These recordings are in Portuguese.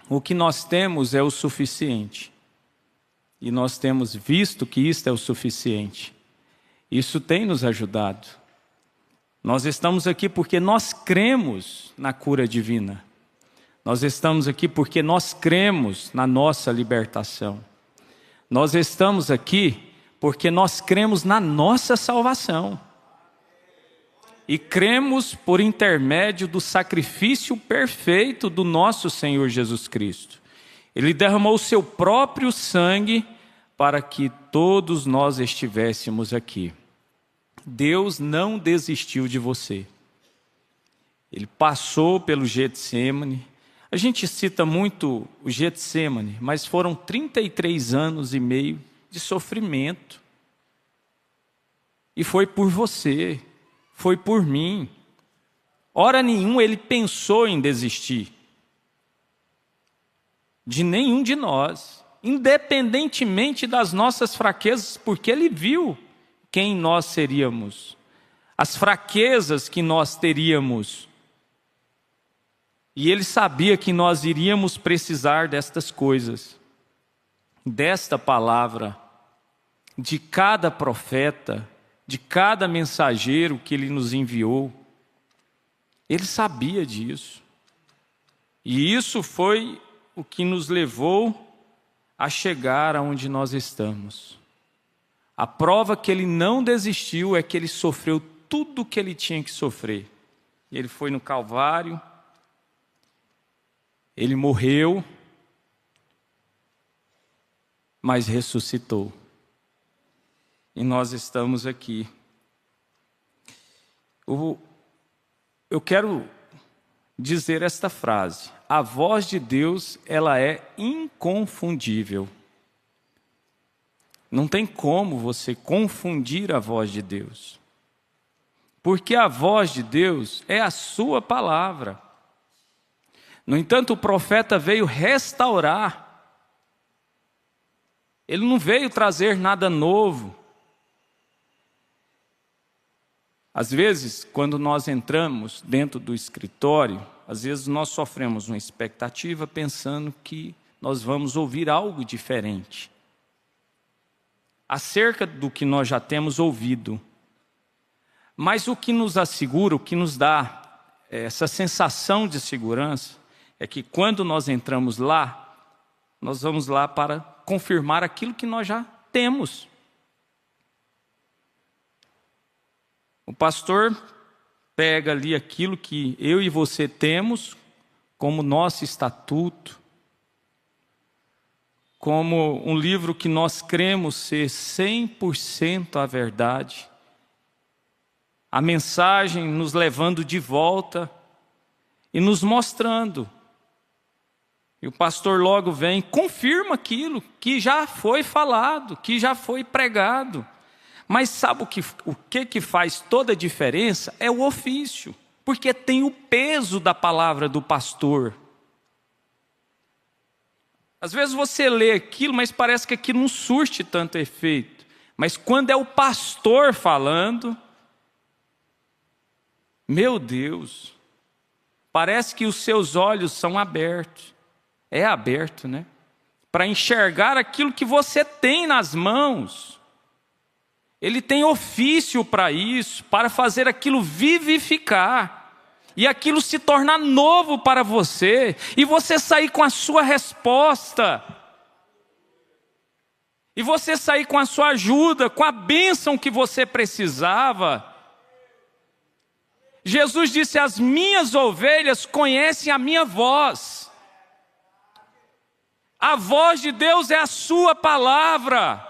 o que nós temos é o suficiente. E nós temos visto que isto é o suficiente. Isso tem nos ajudado. Nós estamos aqui porque nós cremos na cura divina. Nós estamos aqui porque nós cremos na nossa libertação. Nós estamos aqui porque nós cremos na nossa salvação. E cremos por intermédio do sacrifício perfeito do nosso Senhor Jesus Cristo. Ele derramou o seu próprio sangue para que todos nós estivéssemos aqui. Deus não desistiu de você. Ele passou pelo Getsêmani. A gente cita muito o Getsêmani, mas foram 33 anos e meio de sofrimento. E foi por você, foi por mim. Hora nenhuma ele pensou em desistir. De nenhum de nós, independentemente das nossas fraquezas, porque ele viu quem nós seríamos, as fraquezas que nós teríamos. E ele sabia que nós iríamos precisar destas coisas, desta palavra, de cada profeta, de cada mensageiro que ele nos enviou. Ele sabia disso. E isso foi o que nos levou a chegar aonde nós estamos. A prova que ele não desistiu é que ele sofreu tudo o que ele tinha que sofrer. Ele foi no Calvário, ele morreu, mas ressuscitou. E nós estamos aqui. Eu quero dizer esta frase: a voz de Deus, ela é inconfundível. Não tem como você confundir a voz de Deus. Porque a voz de Deus é a sua palavra. No entanto, o profeta veio restaurar. Ele não veio trazer nada novo. Às vezes, quando nós entramos dentro do escritório, às vezes nós sofremos uma expectativa pensando que nós vamos ouvir algo diferente acerca do que nós já temos ouvido. Mas o que nos assegura, o que nos dá essa sensação de segurança, é que quando nós entramos lá, nós vamos lá para confirmar aquilo que nós já temos. O pastor pega ali aquilo que eu e você temos como nosso estatuto, como um livro que nós cremos ser 100% a verdade, a mensagem nos levando de volta e nos mostrando. E o pastor logo vem, confirma aquilo que já foi falado, que já foi pregado. Mas sabe o que faz toda a diferença? É o ofício, porque tem o peso da palavra do pastor. Às vezes você lê aquilo, mas parece que aquilo não surte tanto efeito. Mas quando é o pastor falando, meu Deus, parece que os seus olhos são abertos. É aberto, né? Para enxergar aquilo que você tem nas mãos. Ele tem ofício para isso, para fazer aquilo vivificar. E aquilo se tornar novo para você. E você sair com a sua resposta. E você sair com a sua ajuda, com a bênção que você precisava. Jesus disse: as minhas ovelhas conhecem a minha voz. A voz de Deus é a sua palavra.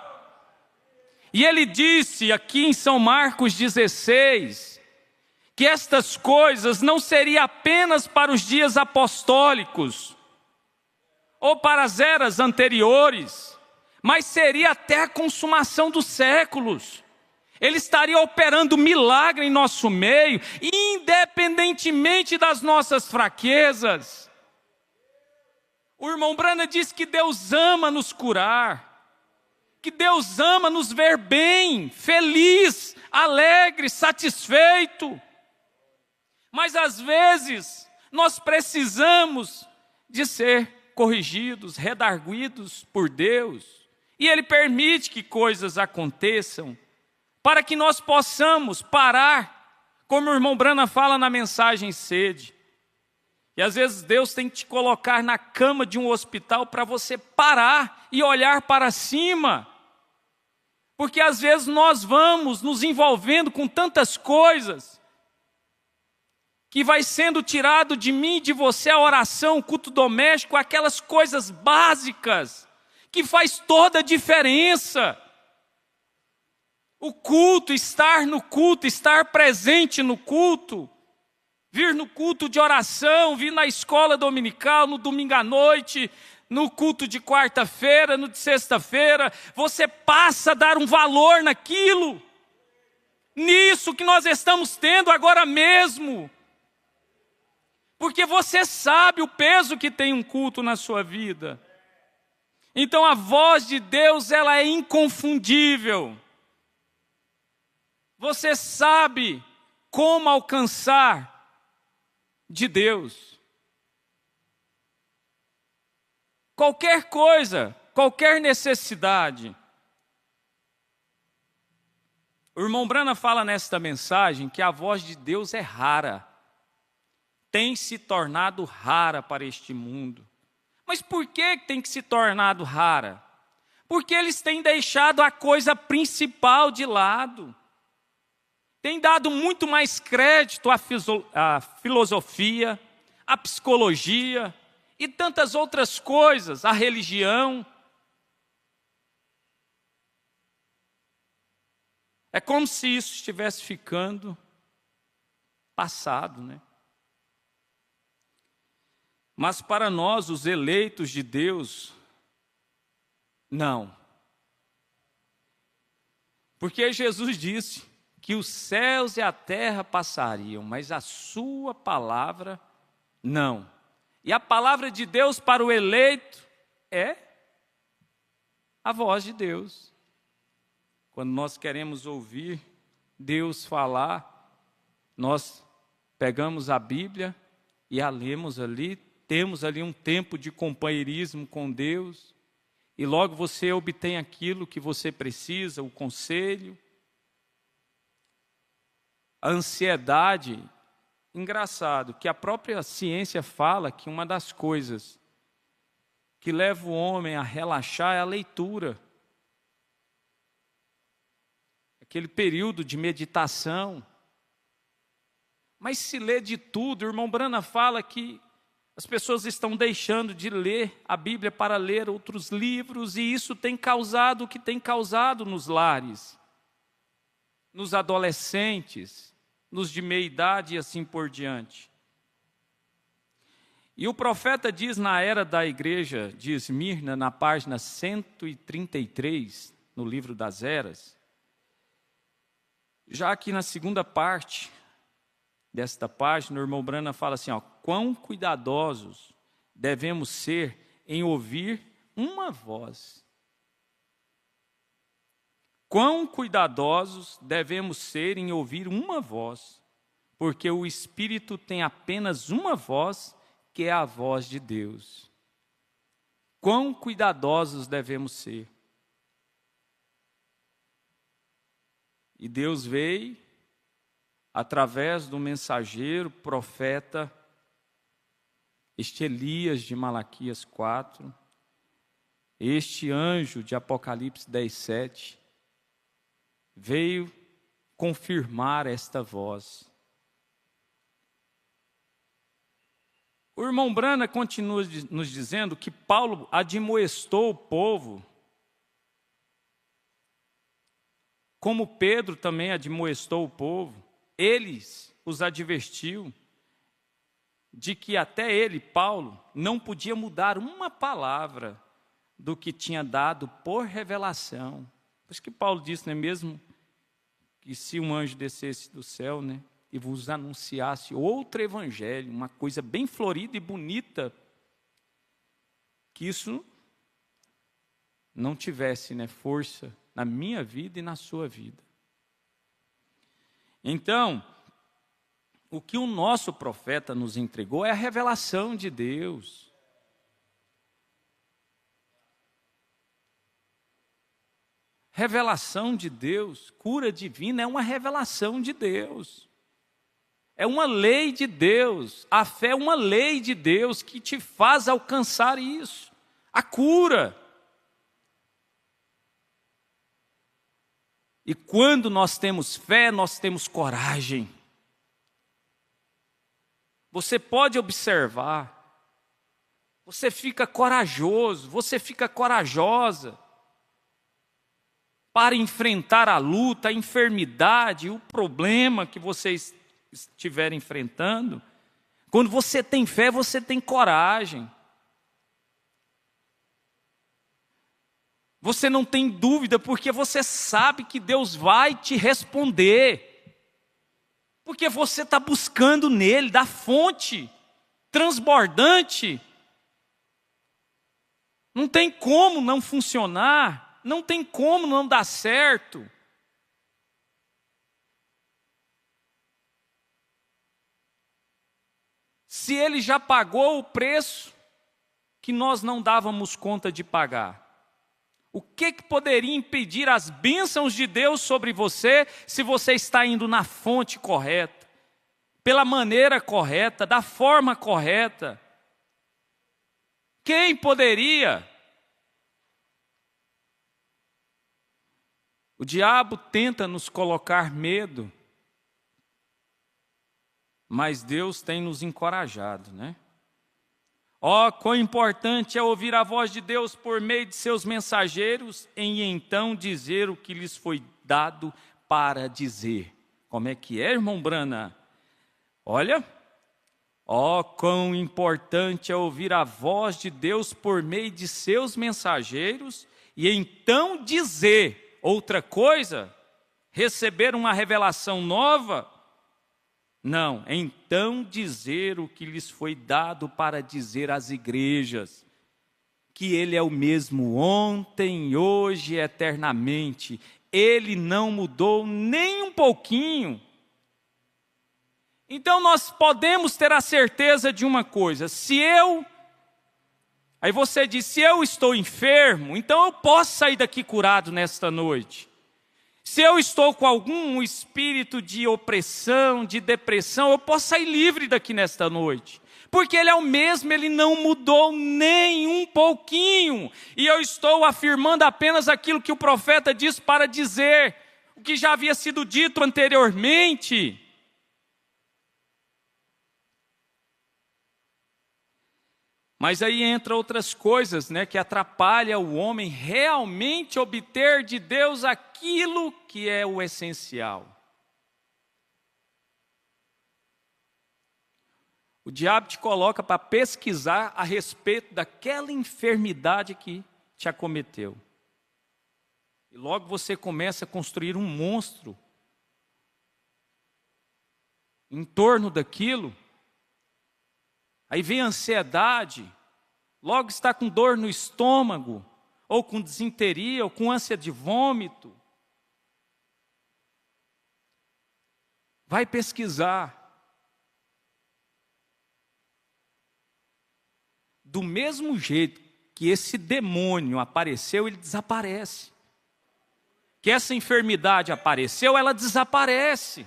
E ele disse aqui em São Marcos 16, que estas coisas não seriam apenas para os dias apostólicos, ou para as eras anteriores, mas seria até a consumação dos séculos. Ele estaria operando milagre em nosso meio, independentemente das nossas fraquezas. O irmão Branham diz que Deus ama nos curar, que Deus ama nos ver bem, feliz, alegre, satisfeito. Mas às vezes nós precisamos de ser corrigidos, redarguidos por Deus. E Ele permite que coisas aconteçam para que nós possamos parar, como o irmão Brana fala na mensagem Sede. E às vezes Deus tem que te colocar na cama de um hospital para você parar e olhar para cima. Porque às vezes nós vamos nos envolvendo com tantas coisas, que vai sendo tirado de mim e de você a oração, o culto doméstico, aquelas coisas básicas, que faz toda a diferença. O culto, estar no culto, estar presente no culto, vir no culto de oração, vir na escola dominical, no domingo à noite, no culto de quarta-feira, no de sexta-feira, você passa a dar um valor naquilo, nisso que nós estamos tendo agora mesmo. Porque você sabe o peso que tem um culto na sua vida. Então a voz de Deus, ela é inconfundível. Você sabe como alcançar de Deus. Qualquer coisa, qualquer necessidade. O irmão Brana fala nesta mensagem que a voz de Deus é rara. Tem se tornado rara para este mundo. Mas por que tem se tornado rara? Porque eles têm deixado a coisa principal de lado. Têm dado muito mais crédito à filosofia, à psicologia e tantas outras coisas, à religião. É como se isso estivesse ficando passado, né? Mas para nós, os eleitos de Deus, não. Porque Jesus disse que os céus e a terra passariam, mas a sua palavra não. E a palavra de Deus para o eleito é a voz de Deus. Quando nós queremos ouvir Deus falar, nós pegamos a Bíblia e a lemos ali, temos ali um tempo de companheirismo com Deus, e logo você obtém aquilo que você precisa, o conselho. A ansiedade, engraçado, que a própria ciência fala que uma das coisas que leva o homem a relaxar é a leitura. Aquele período de meditação. Mas se lê de tudo, o irmão Brana fala que as pessoas estão deixando de ler a Bíblia para ler outros livros, e isso tem causado o que tem causado nos lares, nos adolescentes, nos de meia idade e assim por diante. E o profeta diz na era da igreja de Esmirna, na página 133, no livro das Eras, já aqui na segunda parte desta página, o irmão Brana fala assim, quão cuidadosos devemos ser em ouvir uma voz. Quão cuidadosos devemos ser em ouvir uma voz, porque o Espírito tem apenas uma voz, que é a voz de Deus. Quão cuidadosos devemos ser. E Deus veio através do mensageiro, profeta, este Elias de Malaquias 4, este anjo de Apocalipse 10:7, veio confirmar esta voz. O irmão Brana continua nos dizendo que Paulo admoestou o povo, como Pedro também admoestou o povo. Eles os advertiu de que até ele, Paulo, não podia mudar uma palavra do que tinha dado por revelação. Por isso que Paulo disse, não é mesmo, que se um anjo descesse do céu, né, e vos anunciasse outro evangelho, uma coisa bem florida e bonita, que isso não tivesse, né, força na minha vida e na sua vida. Então, o que o nosso profeta nos entregou é a revelação de Deus. Revelação de Deus, cura divina é uma revelação de Deus. É uma lei de Deus. A fé é uma lei de Deus que te faz alcançar isso. A cura. E quando nós temos fé, nós temos coragem. Você pode observar. Você fica corajoso, você fica corajosa para enfrentar a luta, a enfermidade, o problema que você estiver enfrentando. Quando você tem fé, você tem coragem. Você não tem dúvida, porque você sabe que Deus vai te responder. Porque você está buscando nele, da fonte transbordante. Não tem como não funcionar. Não tem como não dar certo. Se ele já pagou o preço que nós não dávamos conta de pagar, o que poderia impedir as bênçãos de Deus sobre você se você está indo na fonte correta, pela maneira correta, da forma correta? Quem poderia? O diabo tenta nos colocar medo, mas Deus tem nos encorajado, né? Ó, quão importante é ouvir a voz de Deus por meio de seus mensageiros e então dizer o que lhes foi dado para dizer. Como é que é, irmão Brana? Olha, ó, quão importante é ouvir a voz de Deus por meio de seus mensageiros e então dizer. Outra coisa, receber uma revelação nova? Não, então dizer o que lhes foi dado para dizer às igrejas, que Ele é o mesmo ontem, hoje e eternamente. Ele não mudou nem um pouquinho. Então nós podemos ter a certeza de uma coisa, aí você diz, se eu estou enfermo, então eu posso sair daqui curado nesta noite. Se eu estou com algum espírito de opressão, de depressão, eu posso sair livre daqui nesta noite. Porque Ele é o mesmo, Ele não mudou nem um pouquinho. E eu estou afirmando apenas aquilo que o profeta diz para dizer, o que já havia sido dito anteriormente. Mas aí entra outras coisas, né, que atrapalham o homem realmente obter de Deus aquilo que é o essencial. O diabo te coloca para pesquisar a respeito daquela enfermidade que te acometeu. E logo você começa a construir um monstro em torno daquilo. Aí vem a ansiedade, logo está com dor no estômago, ou com desinteria, ou com ânsia de vômito. Vai pesquisar. Do mesmo jeito que esse demônio apareceu, ele desaparece. Que essa enfermidade apareceu, ela desaparece.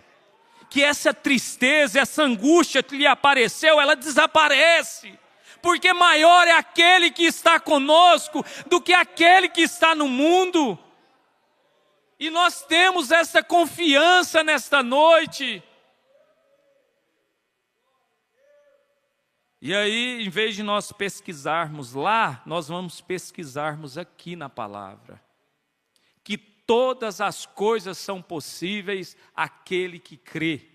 Que essa tristeza, essa angústia que lhe apareceu, ela desaparece. Porque maior é aquele que está conosco do que aquele que está no mundo. E nós temos essa confiança nesta noite. E aí, em vez de nós pesquisarmos lá, nós vamos pesquisarmos aqui na palavra. Que todas as coisas são possíveis àquele que crê.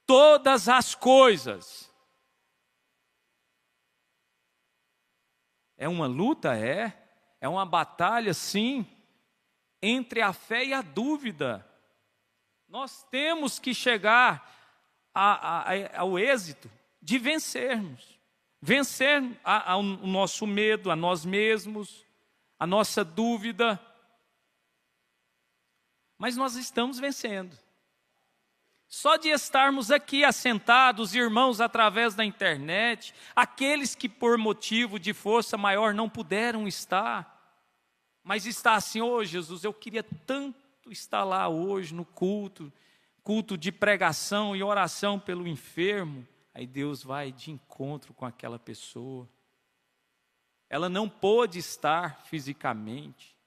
Todas as coisas. É uma luta? É uma batalha, sim, entre a fé e a dúvida. Nós temos que chegar ao êxito de vencermos. Vencer o nosso medo, a nós mesmos, a nossa dúvida. Mas nós estamos vencendo. Só de estarmos aqui assentados, irmãos, através da internet, aqueles que por motivo de força maior não puderam estar, mas está assim: ô Jesus, eu queria tanto estar lá hoje no culto de pregação e oração pelo enfermo. Aí Deus vai de encontro com aquela pessoa. Ela não pôde estar fisicamente,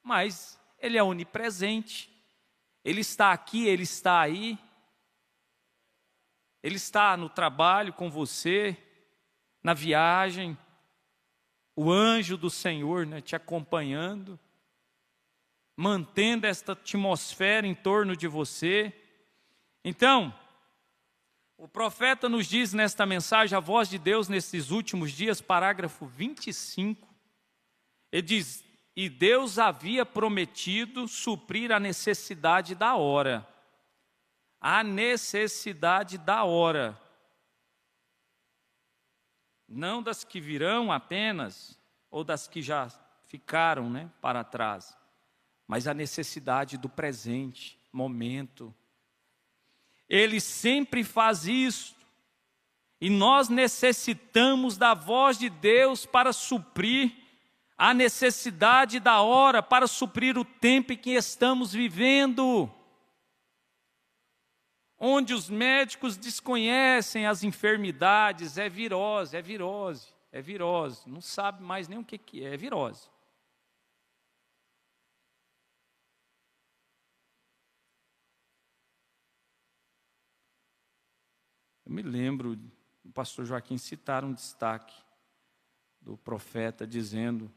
mas Ele é onipresente. Ele está aqui, Ele está aí. Ele está no trabalho com você, na viagem. O anjo do Senhor, né, te acompanhando, mantendo esta atmosfera em torno de você. Então, o profeta nos diz nesta mensagem, a voz de Deus nesses últimos dias, parágrafo 25, ele diz: e Deus havia prometido suprir a necessidade da hora. A necessidade da hora. Não das que virão apenas, ou das que já ficaram, né, para trás, mas a necessidade do presente momento. Ele sempre faz isso, e nós necessitamos da voz de Deus para suprir a necessidade da hora, para suprir o tempo em que estamos vivendo, onde os médicos desconhecem as enfermidades. É virose, é virose, é virose, não sabe mais nem o que é virose. Eu me lembro do pastor Joaquim citar um destaque do profeta dizendo